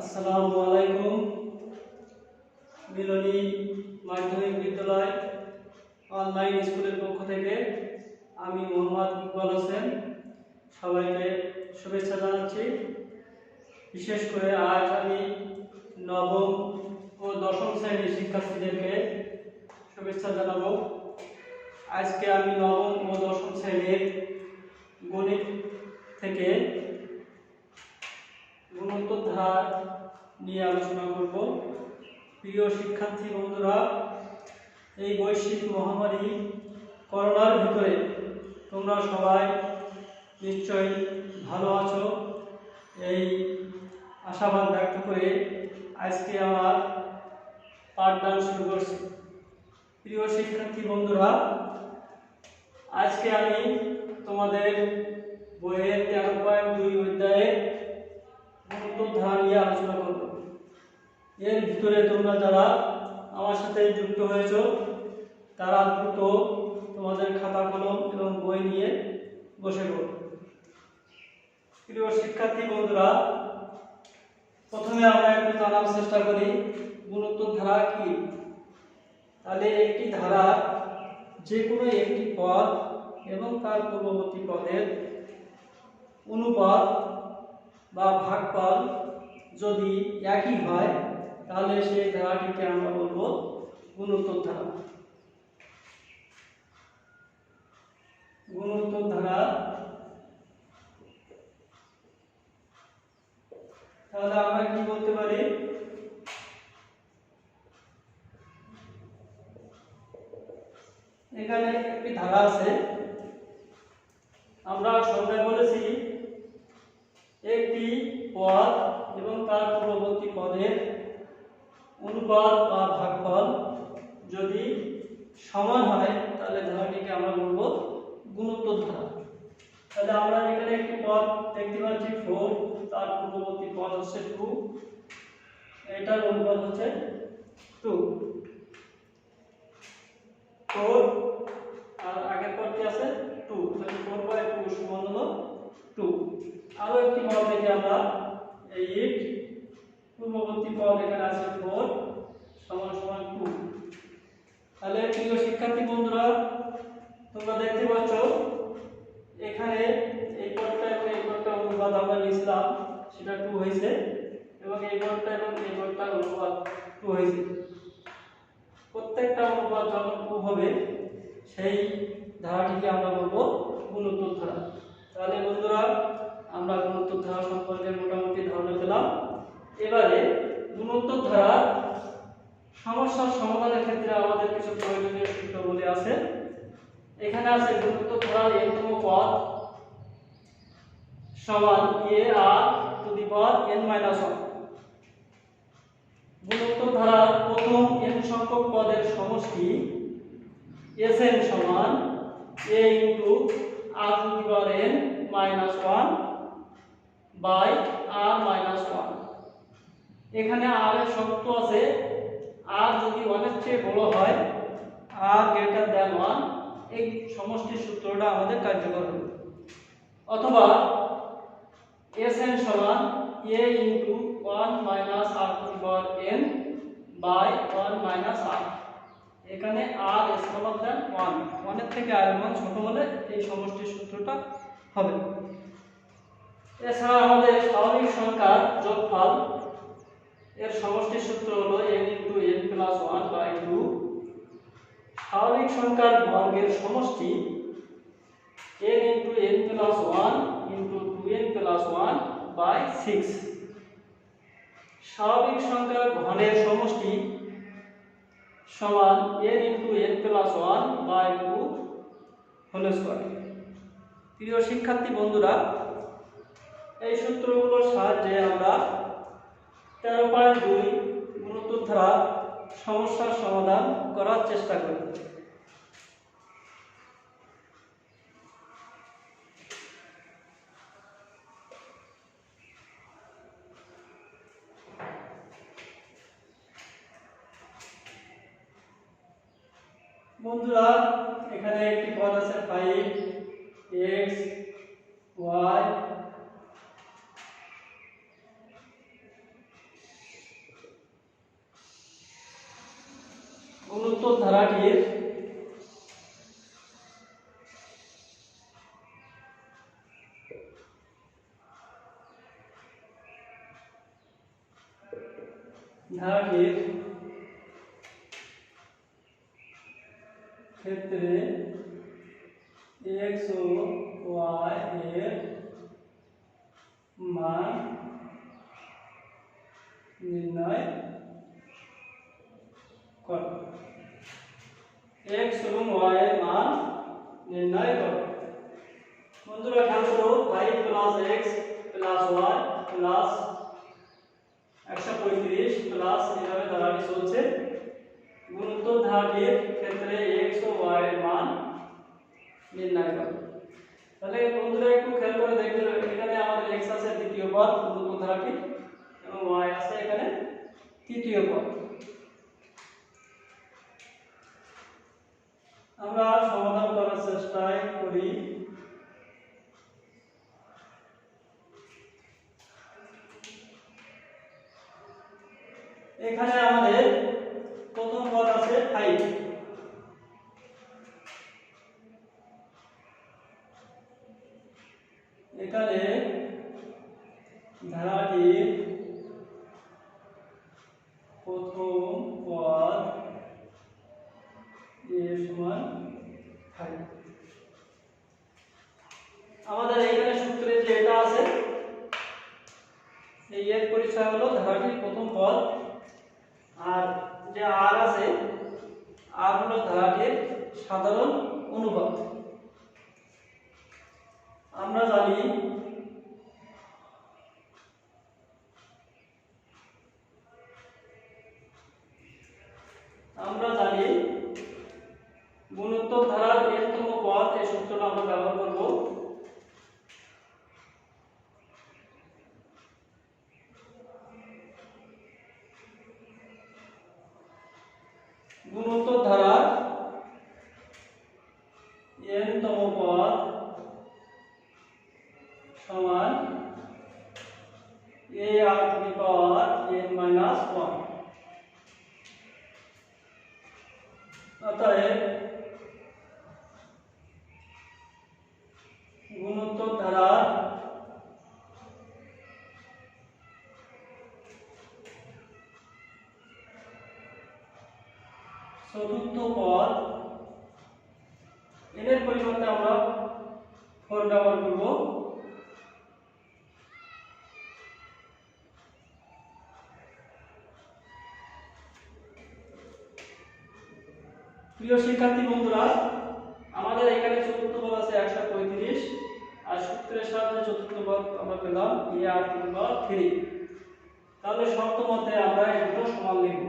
আসসালামু আলাইকুম। মিলনী মাধ্যমিক বিদ্যালয় অনলাইন স্কুলের পক্ষ থেকে আমি মোহাম্মদ ইকবাল হোসেন সবাইকে শুভেচ্ছা জানাচ্ছি। বিশেষ করে আজ আমি নবম ও দশম শ্রেণীর শিক্ষার্থীদেরকে শুভেচ্ছা জানাবো। আজকে আমি নবম ও দশম শ্রেণীর গণিত থেকে গুণোত্তর নিয়ে আলোচনা করব। প্রিয় শিক্ষার্থী বন্ধুরা, এই বৈশ্বিক মহামারী করোনার ভিতরে তোমরা সবাই নিশ্চয়ই ভালো আছো, এই আশাবাদ ব্যক্ত করে আজকে আমার পাঠদান শুরু করছি। প্রিয় শিক্ষার্থী বন্ধুরা, আজকে আমি তোমাদের বইয়ের 13.2 অধ্যায়ে গুণোত্তর নিয়ে আলোচনা করব। এর ভিতরে তোমরা যারা আমার সাথে যুক্ত হয়েছ তারা দ্রুত তোমাদের খাতা কলম এবং বই নিয়ে বসে পড়ো। প্রিয় শিক্ষার্থী বন্ধুরা, প্রথমে আমরা একটু জানার চেষ্টা করি গুণোত্তর ধারা কি। তাহলে একটি ধারা যে কোনো একটি পদ এবং তার পূর্ববর্তী পদের অনুপাত বা ভাগফল যদি একই হয় তাহলে সেই ধারাটিকে আমরা বলবো গুণোত্তর ধারা। গুণোত্তর ধারা তাহলে আমরা কি বলতে পারি? এখানে একটি ধারা আছে, আমরা সংজ্ঞায় বলেছি একটি পদ এবং তার পূর্ববর্তী পদের অনুপাত বা ভাগফল যদি সমান হয় তাহলে ধারাটিকে আমরা বলবো গুণোত্তর ধারা। তাহলে আমরা এখানে একটি পদ দেখতে পাচ্ছি 4, তার পূর্ববর্তী পদ হচ্ছে 2, এটার অনুপাত হচ্ছে 2। 4 আর আগের পদটি আছে 2, তাহলে 4/2 সমান হলো 2। আরো একটি পদ দেখি আমরা 8, পূর্ববর্তী পদ এখানে আছে 4 সমান সমান 2। তাহলে প্রিয় শিক্ষার্থী বন্ধুরা, তোমরা দেখতে পাচ্ছ এখানে এই পদটা এবং এই পদটা অনুপাত আমরা নিয়েছিলাম, সেটা 2 হয়েছে, এবং এই পদটা এবং এই পদটার অনুপাত 2 হয়েছে। প্রত্যেকটা অনুপাত যখন 2 হবে সেই ধারাটিকে আমরা বলবো গুণোত্তর ধারা। তাহলে বন্ধুরা, আমরা গুণোত্তর ধারা সম্পর্কে মোটামুটি ধারণা পেলাম। এবারে গুণোত্তর ধারা সমস্যার সমাধানের ক্ষেত্রে আমাদের কিছু প্রয়োজনীয় সূত্রগুলি আছে। এখানে আছে গুণোত্তর ধারার n-তম পদ সমান ar⁻n-1। গুণোত্তর ধারার প্রথম n সংখ্যক পদের সমষ্টি Sn সমান a r⁻n-1/r-1। এখানে r এর শর্ত আছে r যদি 1 এর চেয়ে বড় হয়, r greater than 1, এই সমষ্টির সূত্রটা আমাদের কার্যকর হবে। অথবা Sn সমান a * 1 - r⁻n/1 - r। এখানে r smaller than 1, 1 এর থেকে r এর মান ছোট হলে এই সমষ্টির সূত্রটা হবে। এছাড়া আমাদের স্বাভাবিক সংখ্যার যোগফল এর সমষ্টির সূত্র হলো n * n+1/2। স্বাভাবিক সংখ্যার বর্গের সমষ্টি n * n+1 * 2n+1/6। স্বাভাবিক সংখ্যার ঘনের সমষ্টি সমান n * n+1/2 হোল স্কয়ার। প্রিয় শিক্ষার্থী বন্ধুরা, এই সূত্রগুলোর সাহায্যে আমরা 13.2 গুণোত্তর ধারা সমস্যার সমাধান করার চেষ্টা করি। বন্ধুরা, এখানে একটি পদ আছে 5x y ধারাটির ক্ষেত্রে x ও y এর মান নির্ণয় করো। x এবং y এর মান নির্ণয় করো। বন্ধুরা খেয়াল করো 5 + x + y + 135 প্লাস এভাবে ধারাটি চলছে। গুণোত্তর ধারাটির ক্ষেত্রে x ও y এর মান নির্ণয় করো। তাহলে বন্ধুরা একটু খেয়াল করে দেখতে হবে, এখানে আমাদের x আছে দ্বিতীয় পদ গুণোত্তর ধারাটি এবং y আছে এখানে তৃতীয় পদ। আমরা সমাধান করার চেষ্টা করি। এখানে আমাদের প্রথম পদ আছে 5, এখানে ধারাটির প্রথম পদ a সমান 5। আমাদের এখানে সূত্রে যে এটা আছে এই এর পরিচয় হলো ধারাটির প্রথম পদ, আর যে r আছে r হলো ধারাটির সাধারণ অনুপাত। আমরা জানি গুণোত্তর ধারার n-তম পদ, এই সূত্রটা আমরা ব্যবহার করব। গুণোত্তর ধারার n-তম পদ সমান ar⁻n-1। অতএব গুণোত্তর ধারার চতুর্থ পদ, n এর পরিবর্তে আমরা 4 ব্যবহার করব। প্রিয় শিক্ষার্থী বন্ধুরা, আমাদের এখানে চতুর্থ পদ আছে 135, আর সূত্রের সাহায্যে চতুর্থ পদ আমরা পেলাম ar⁻3। তাহলে শর্ত মতে আমরা এই দুটো সমান লিখব।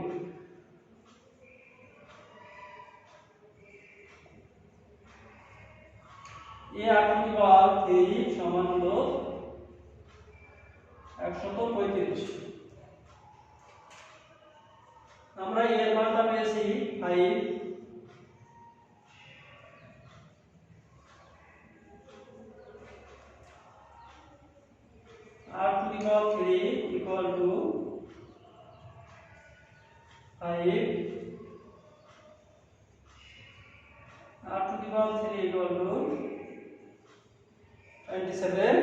ar⁻3 সমান হলো 135। আমরা এর মানটা পেয়েছি 5, r⁻3 equal to 5, r⁻3 equal to 27,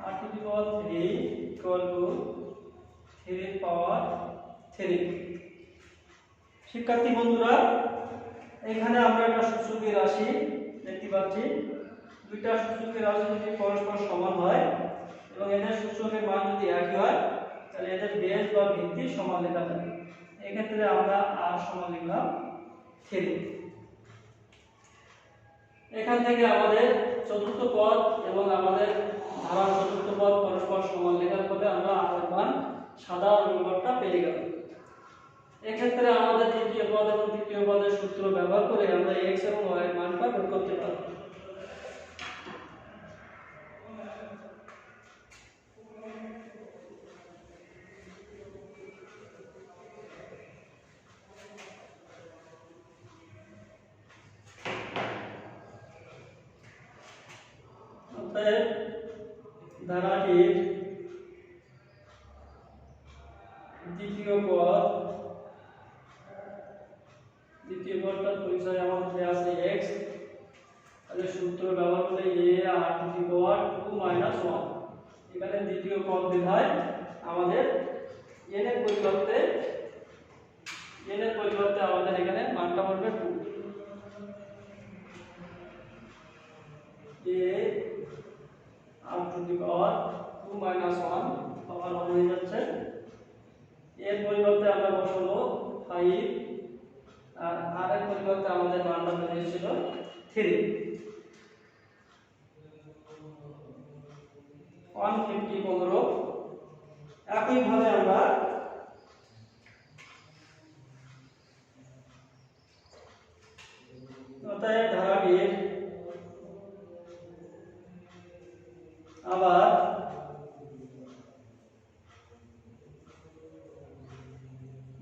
r⁻3 equal to 3/3। শিক্ষার্থী বন্ধুরা, এখানে আমরা একটা সূচকীয় রাশি দেখতে পাচ্ছি। দুইটা সূচকীয় রাশি যদি পরস্পর সমান হয় এবং এদের সূচকের মান যদি একই হয় তাহলে এদের বেস বা ভিত্তি সমান লেখা যায়। এই ক্ষেত্রে আমরা r সমান লিখলাম 3। এখান থেকে আমাদের চতুর্থ পদ এবং আমাদের ধারার চতুর্থ পদ পরস্পর সমান লেখার ফলে আমরা r এর মান সাধারণ অনুপাতটা পেয়ে গেল। এক্ষেত্রে আমাদের দ্বিতীয় পদ এবং তৃতীয় পদের সূত্র ব্যবহার করে আমরা x এবং y এর মানটা বের করতে পারব। অতএব ধারাটির দ্বিতীয় পদটার পরিচয় আমাদের দেওয়া আছে x, তাহলে সূত্র ব্যবহার করলে ar⁻2 - 1। এখানে দ্বিতীয় পদ বিধায় আমাদের n এর পরিবর্তে আমাদের এখানে মানটা বলবে 2 a up to the power 2 minus 1 সমান হয়ে যাচ্ছে। এর পরিবর্তে আমরা বসাবো 5 আর r এর পরিবর্তে আমাদের মানটা বেরিয়েছিল 3 150 15। একইভাবে আমরা অতএব ধারাটির আবার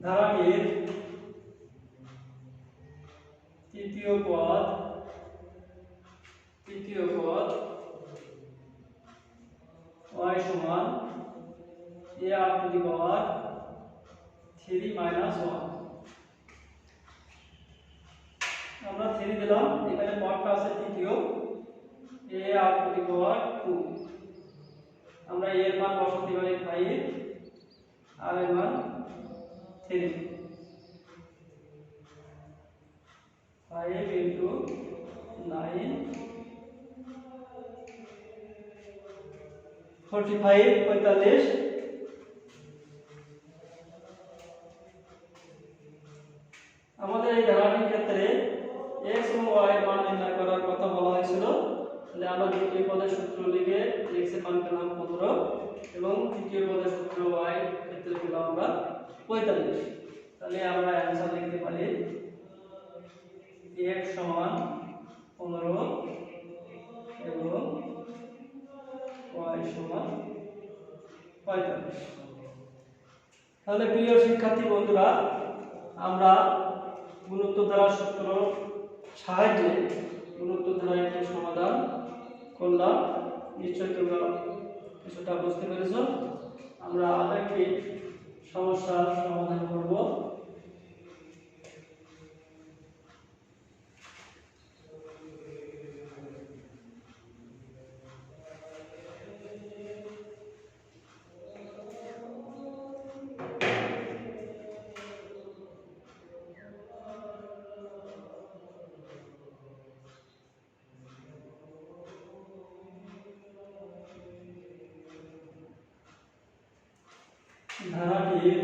ধারাটির তৃতীয় পদ y সমান a up to the power 3 minus 1। আমরা 3 দিলাম, এখানে পদটা আছে তৃতীয় a up to the power 2। আমরা a এর মান বসাতে পারি 5 আর এর মান 3। 5 into 9 45 45। আমাদের এই ধারাটির ক্ষেত্রে x এবং y এর মান নির্ণয় করার কথা বলা হয়েছিল। তাহলে আমরা দ্বিতীয় পদের সূত্র লিখে x এর মান পেলাম 15 এবং তৃতীয় পদের সূত্র y ক্ষেত্রে পেলাম আমরা 45। তাহলে আমরা অ্যানসার লিখতে পারি x সমান 15 এবং y সমান 45। তাহলে প্রিয় শিক্ষার্থী বন্ধুরা, আমরা গুণোত্তর ধারার সূত্র সাহায্যে গুণোত্তর ধারার একটি সমাধান করলাম। নিশ্চয়ই তোমরা কিছুটা বুঝতে পেরেছ। আমরা আরো একটি সমস্যার সমাধান করব। ধারাটির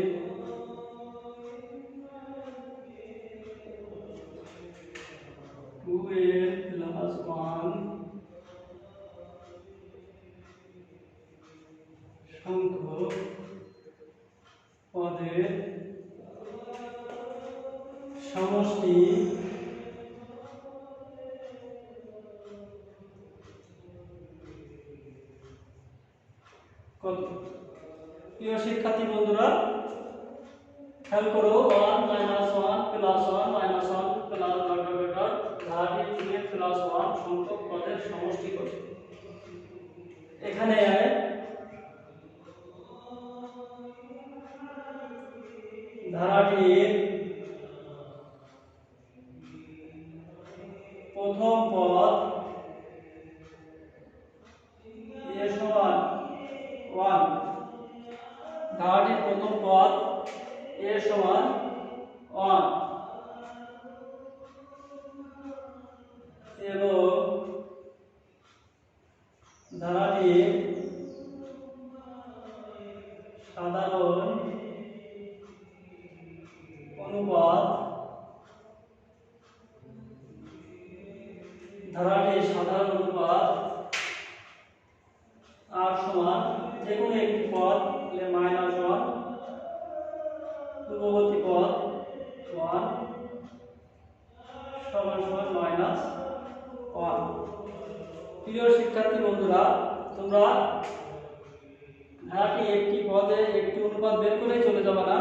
2a plus 1 সংখ্যক পদের সমষ্টি কত? প্রিয় শিক্ষার্থী বন্ধুরা, খেয়াল করো 1 minus 1 plus 1 minus 1 plus ধারাটির 2a plus 1 সংখ্যক পদের সমষ্টি কত? এখানে ধারাটির প্রথম পদ a সমান 1, ধারাটির প্রথম পদ a সমান 1 এবং ধারাটির সাধারণ অনুপাত r সমান যে কোনো একটি পদ -1, পূর্ববর্তী পদ 1 সমান -1। প্রিয় শিক্ষার্থী বন্ধুরা, তোমরা ধারাটি একটি পদে একটি অনুপাত বের করে চলে যাবে না,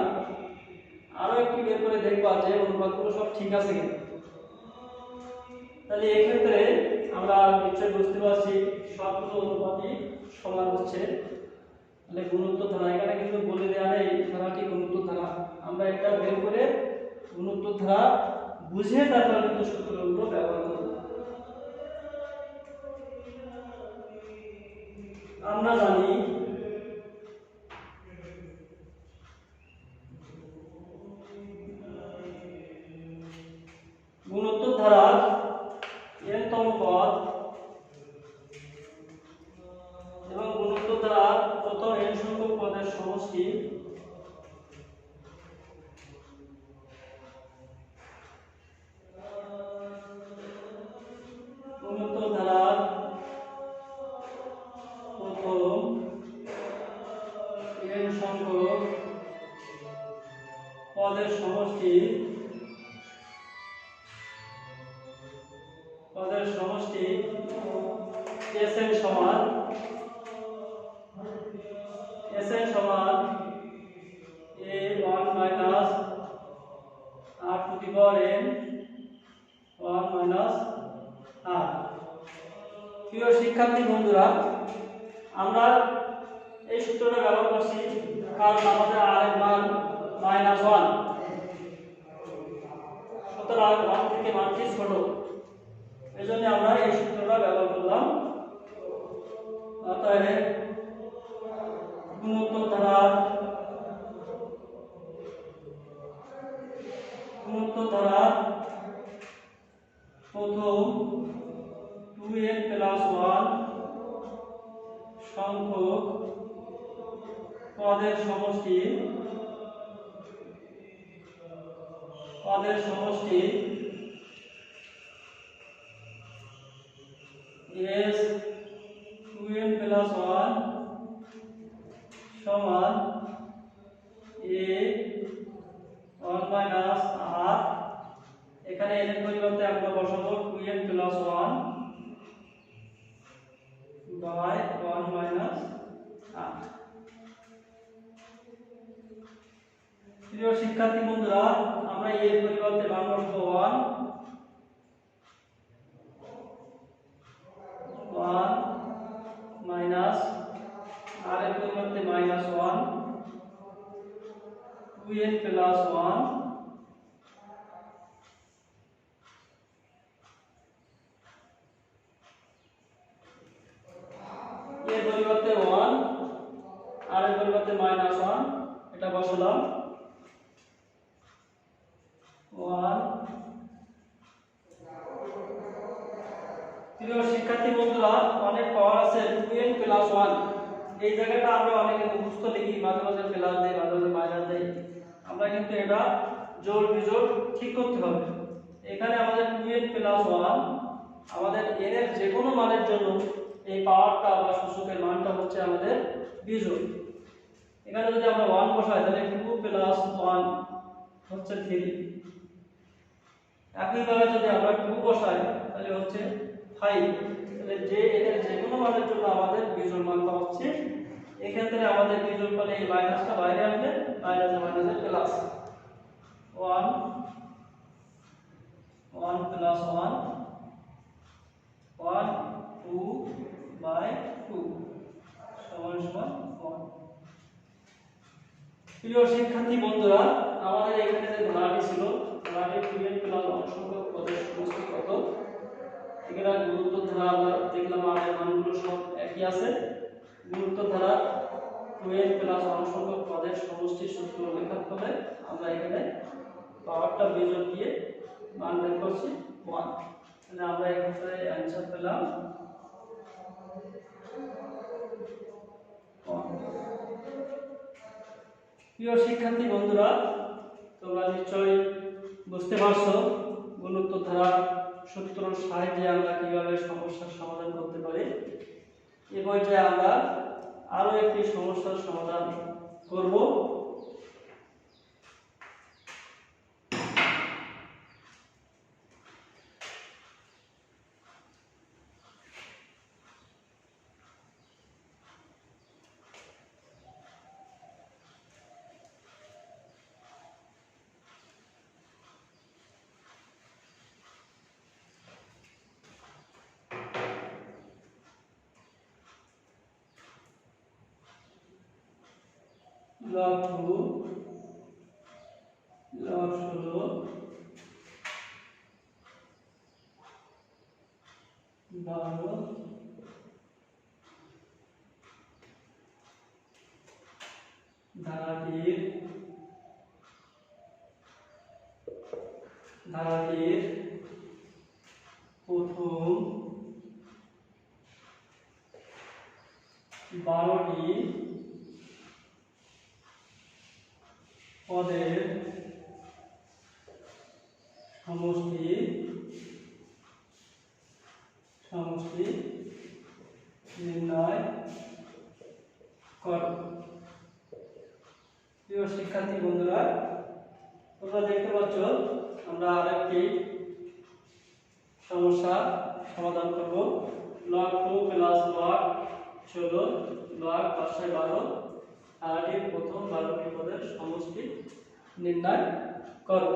আরো একটি বের করে দেখবা যে অনুপাতগুলো সব ঠিক আছে কিনা। তাহলে এই ক্ষেত্রে আমরা নিশ্চয় বুঝতে পারছি সবগুলো অনুপাতই সমান হচ্ছে। তাহলে গুণোত্তর ধারা এখানে কিন্তু বলে দেওয়া নেই ধারাটি গুণোত্তর ধারা, আমরা এটা বের করে গুণোত্তর ধারা বুঝে তারপর কিন্তু সূত্রগুলো ব্যবহার করব। আমরা জানি পদ এবং গুণোত্তর দ্বারা প্রথম n সংখ্যক পদের সমষ্টি গুণোত্তর দ্বারা প্রথম n সংখ্যক পদের সমষ্টি Sn সমান a1 minus r to the power n 1 minus r। প্রিয় শিক্ষার্থী বন্ধুরা, আমরা এই সূত্রটা ব্যবহার করছি কারণ আমাদের r এর মান -1, সুতরাং 1 থেকে মানটি ছোট, এজন্য আমরা এই সূত্রটা ব্যবহার করলাম। অতএব গুণোত্তর দ্বারা প্রথম 2n + 1 সংখ্যক পদের সমষ্টি s 2n + 1 সমান a1 minus r। এখানে n এর পরিবর্তে আমরা বসাবো 2n + 1 by 1 minus r। প্রিয় শিক্ষার্থী বন্ধুরা, আমরা এর পরিবর্তে মান বসাবো 1 minus r এর পরিবর্তে -1 2n + 1 এর পরিবর্তে 1 r এর পরিবর্তে -1, এটা বসালাম 1। প্রিয় শিক্ষার্থী বন্ধুরা, অনেক পাওয়ার আছে 2n + 1, এই জায়গাটা আমরা অনেকে মুখস্থ লিখি, মাঝে মাঝে প্লাস দেই, মাঝে মাঝে মাইনাস দেই। আমরা কিন্তু এটা জোড় বিজোড় ঠিক করতে হবে। এখানে আমাদের 2n + 1 আমাদের n এর যে কোনো মানের জন্য এই পাওয়ারটা বা সূচকের মানটা হচ্ছে আমাদের বিজোড়। এখানে যদি আমরা 1 বসাই তাহলে 2 + 1 হচ্ছে 3। একইভাবে যদি আমরা 2 বসাই তাহলে হচ্ছে 5। তাহলে যে এর যে কোনো মানের জন্য আমাদের বিজোড় মানটা হচ্ছে, এক্ষেত্রে আমাদের বিজোড় ফলে এই মাইনাসটা বাইরে আসবে, মাইনাসে মাইনাসে প্লাস 1 1 + 1 1 2/2 সমান 1। প্রিয় শিক্ষার্থী বন্ধুরা, আমাদের এখানে যে ধারাটি ছিল, ধারাটি 2n + 1 সংখ্যক পদের সমষ্টি কত? এখানে গুণোত্তর ধারা আমরা দেখলাম r এর মানগুলো সব একই আছে। গুণোত্তর ধারা 2n + 1 সংখ্যক পদের সমষ্টি সূত্র লেখার ফলে আমরা এখানে পাওয়ারটা বিজোড় দিয়ে মান বের করছি 1। তাহলে আমরা এক্ষেত্রে অ্যানসার পেলাম 1। প্রিয় শিক্ষার্থী বন্ধুরা, তোমরা নিশ্চয়ই বুঝতে পারছো গুণোত্তর ধারা সূত্রের সাহায্যে আমরা কিভাবে সমস্যার সমাধান করতে পারি। এই পর্যায়ে আমরা আরো একটি সমস্যার সমাধান করব। log 2 log 16 12 ধারাটির প্রথম 12টি পদের সমষ্টি নির্ণয় করো। প্রিয় শিক্ষার্থী বন্ধুরা, তোমরা দেখতে পাচ্ছ আমরা আরেকটি সমস্যা সমাধান করব। log 2 প্লাস log 16 log 512 ধারাটির প্রথম 12টি পদের সমষ্টি নির্ণয় করো।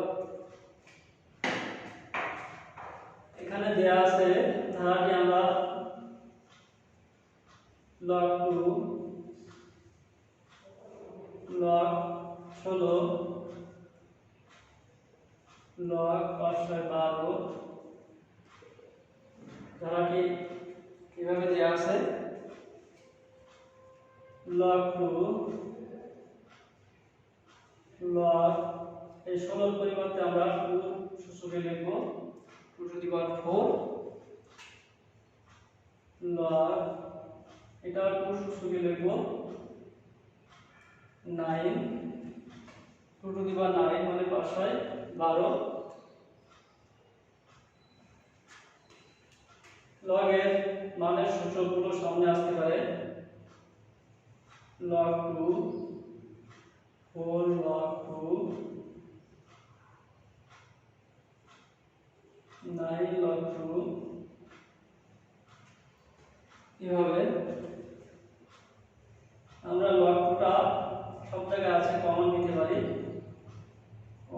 এখানে দেয়া আছে ধারাটি আমরা log 2 log 16 log 512 ধারাটি কিভাবে দেয়া আছে log 2 log এই 16 পরিবর্তে আমরা 2 সূচকে লিখব 2 টু দি পাওয়ার 4 log এটা 2 সূচকে লিখব 9 2 টু দি পাওয়ার 9 মানে 512 log এর মানের সূচকগুলো সামনে আসতে পারে log 2 4 log 2 9 log 2 এভাবে আমরা log 2টা সব জায়গায় আছে কমন নিতে পারি 1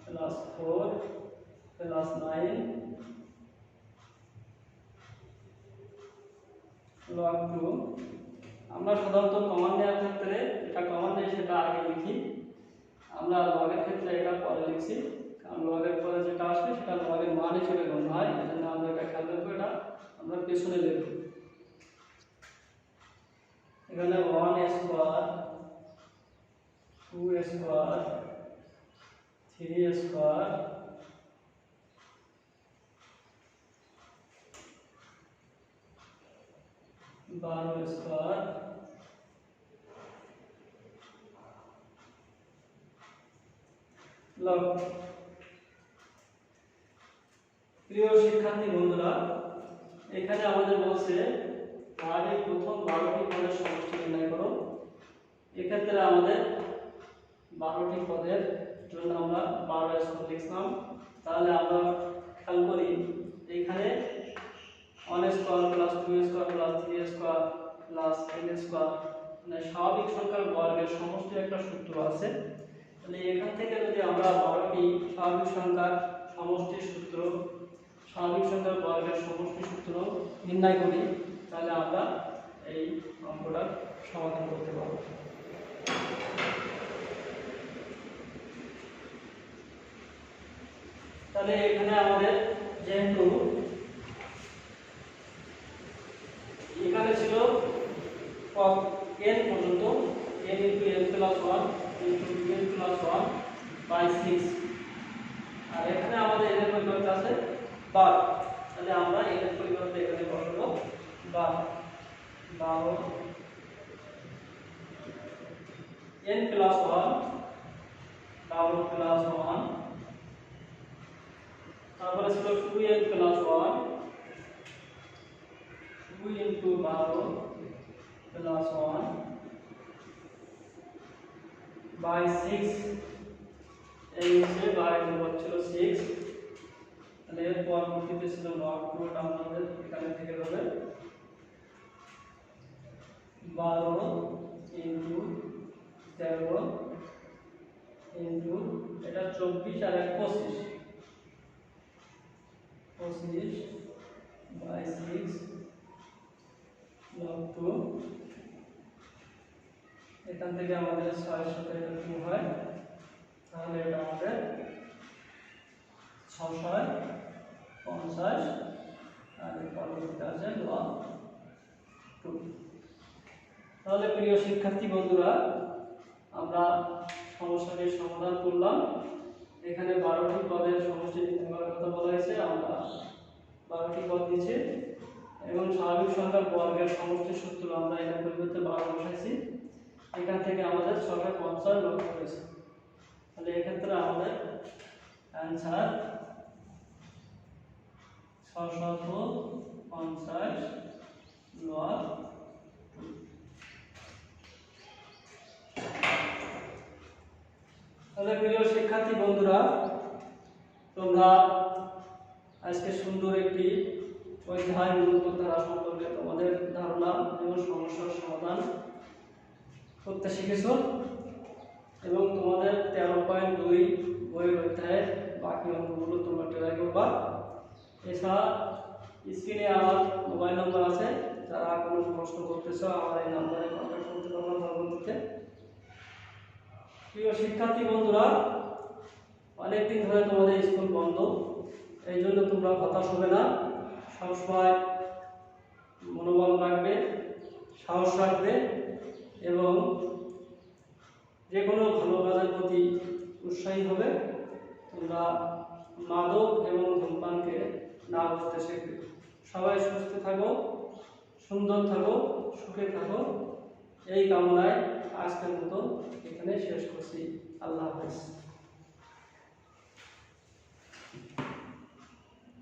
plus 4 plus 9 log 2 আমরা সাধারণত কমন নেওয়ার ক্ষেত্রে এটা কমন নেই সেটা আগে লিখি, আমরা log এর ক্ষেত্রে এটা পরে লিখছি, কারণ log এর পরে যেটা আসবে সেটা log এর মান হিসেবে গণ্য হয়, এজন্য আমরা এটা খেয়াল রাখবো, এটা আমরা পেছনে লিখব। এখানে 1 square 2 square 3 square 12 square log। প্রিয় শিক্ষার্থী বন্ধুরা, এখানে আমাদের বলছে ধারাটির প্রথম 12টি পদের সমষ্টি নির্ণয় করো। এক্ষেত্রে আমাদের 12টি পদের জন্য আমরা 12 স্কয়ার লিখলাম। তাহলে আমরা খেয়াল করি এখানে 1 square plus 2 square plus 3 square plus n square মানে স্বাভাবিক সংখ্যার বর্গের সমষ্টির একটা সূত্র আছে। তাহলে এখান থেকে যদি আমরা 12টি স্বাভাবিক সংখ্যার সমষ্টির সূত্র স্বাভাবিক সংখ্যার বর্গের সমষ্টির সূত্র নির্ণয় করি, তাহলে আমরা এই অঙ্কটার সমাধান করতে পারব। তাহলে এখানে আমাদের যেহেতু এখানে ছিল n পর্যন্ত n into n plus 1 into n plus 1 by 6, আর এখানে আমাদের n এর পরিবর্তে আছে 12, তাহলে আমরা n এর পরিবর্তে এখানে বসাবো 12 n plus 1 12 plus 1, তারপরে ছিল 2n plus 1 2 into 12 plus 1 by 6, এই হচ্ছে 12 ছিল 6, তাহলে এর পরবর্তীতে ছিল log 2, আমাদের এখানে থেকে যাবে 12 into 13 into এটা 24 আর 25 by 6 log 2, এখান থেকে আমাদের 6 এর সাথে এটা 2 হয়, তাহলে এটা আমাদের 650 আর এর পরবর্তীতে আছে log 2। তাহলে প্রিয় শিক্ষার্থী বন্ধুরা, আমরা সমস্যাটির সমাধান করলাম। এখানে 12টি পদের সমষ্টি নির্ণয় করার কথা বলা হয়েছে, আমরা 12টি পদ নিচে এবং স্বাভাবিক সংখ্যার বর্গের সমষ্টির সূত্র আমরা এখানে পরিবর্তে 12 বসাইছি। এখান থেকে আমাদের 650 লক্ষ্য হয়েছে। তাহলে এক্ষেত্রে আমাদের অ্যান্সার 650 লগ। তাহলে প্রিয় শিক্ষার্থী বন্ধুরা, তোমরা আজকে সুন্দর একটি অধ্যায় মূলত ধারা সম্পর্কে তোমাদের ধারণা এবং সমস্যার সমাধান করতে শিখেছ এবং তোমাদের 13.2 বইয়ের অধ্যায়ের বাকি অঙ্কগুলো তোমরা ট্রাই করবা। এছাড়া স্ক্রিনে আমার মোবাইল নম্বর আছে, যারা কোনো প্রশ্ন করতেছ আমার এই নম্বরে কন্ট্যাক্ট করতে পারবা পরবর্তীতে। প্রিয় শিক্ষার্থী বন্ধুরা, অনেকদিন ধরে তোমাদের স্কুল বন্ধ, এই জন্য তোমরা হতাশ হবে না, সবসময় মনোবল রাখবে, সাহস রাখবে এবং যে কোনো ভালো কাজের প্রতি উৎসাহী হবে। তোমরা মাদক এবং ধূমপানকে না করতে শিখবে। সবাই সুস্থ থাকো, সুন্দর থাকো, সুখে থাকো, এই কামনায় আজকের মতো এখানে শেষ করছি। আল্লাহ হাফেজ।